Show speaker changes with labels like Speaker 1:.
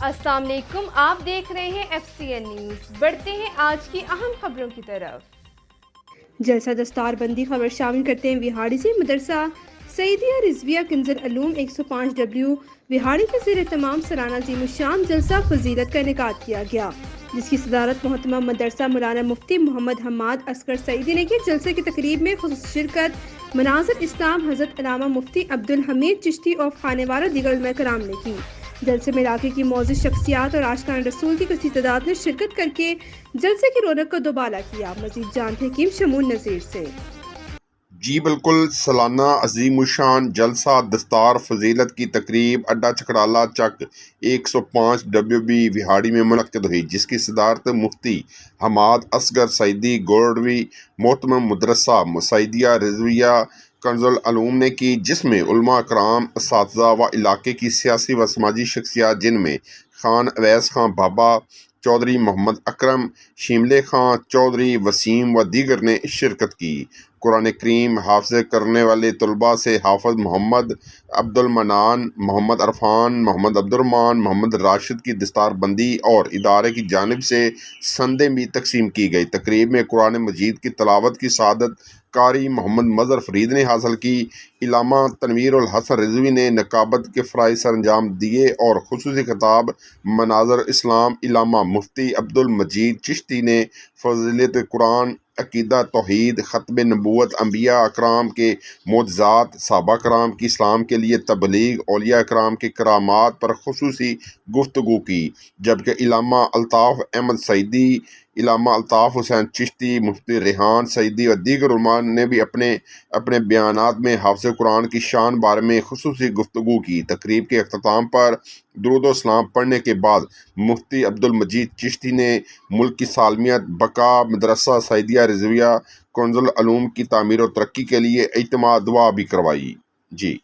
Speaker 1: السلام علیکم، آپ دیکھ رہے ہیں FCN نیوز۔ بڑھتے ہیں آج کی اہم خبروں کی طرف۔
Speaker 2: جلسہ دستار بندی خبر شامل کرتے ہیں وہاڑی سے مدرسہ سعیدیہ رضویہ کنز العلوم 105W وہاڑی کے زیر اہتمام سالانہ عظیم الشان جلسہ فضیلت کا انعقاد کیا گیا، جس کی صدارت محترمہ مدرسہ مولانا مفتی محمد حماد اصغر سعیدی نے کی۔ جلسے کی تقریب میں خصوصی شرکت مناظر اسلام حضرت علامہ مفتی عبدالحمید چشتی آف خانوارہ دیگر علماء کرام نے کی۔ جلسے میں علاقے کی معزز شخصیات اور عاشقان رسول کی کثیر تعداد نے شرکت کر کے جلسے کی رونق کو دوبالا کیا۔ مزید جانتے ہیں حکیم شمون نذیر سے۔
Speaker 3: جی بالکل، سالانہ عظیم الشان جلسہ دستار فضیلت کی تقریب اڈا چکڑالہ چک 105WB وہاڑی میں منعقد ہوئی، جس کی صدارت مفتی حماد اصغر سعیدی گوڑوی محترم مدرسہ سعیدیہ رضویہ کنز العلوم نے کی، جس میں علماء کرام، اساتذہ و علاقے کی سیاسی و سماجی شخصیات جن میں خان اویس خان بابا، چودھری محمد اکرم، شیملے خان چودھری، وسیم و دیگر نے شرکت کی۔ قرآن کریم حافظ کرنے والے طلباء سے حافظ محمد عبد المنان، محمد عرفان، محمد عبد الرحمان، محمد راشد کی دستار بندی اور ادارے کی جانب سے سندیں بھی تقسیم کی گئی۔ تقریب میں قرآن مجید کی تلاوت کی سعادت قاری محمد مظہر فرید نے حاصل کی۔ علامہ تنویر الحسن رضوی نے نقابت کے فرائض سر انجام دیے اور خصوصی خطاب مناظر اسلام علامہ مفتی عبدالمجید چشتی نے فضیلت قرآن، عقیدہ توحید، ختم نبوت، انبیاء اکرام کے معجزات، صحابہ کرام کی اسلام کے لیے تبلیغ، اولیاء اکرام کے کرامات پر خصوصی گفتگو کی، جبکہ علامہ الطاف احمد سعیدی، علامہ الطاف حسین چشتی، مفتی ریحان سعیدی و دیگر علماء نے بھی اپنے بیانات میں حافظ قرآن کی شان بارے میں خصوصی گفتگو کی۔ تقریب کے اختتام پر درود و سلام پڑھنے کے بعد مفتی عبدالمجید چشتی نے ملک کی سالمیت، بقا، مدرسہ سعیدیہ رضویہ کنز العلوم کی تعمیر و ترقی کے لیے اجتماع دعا بھی کروائی۔ جی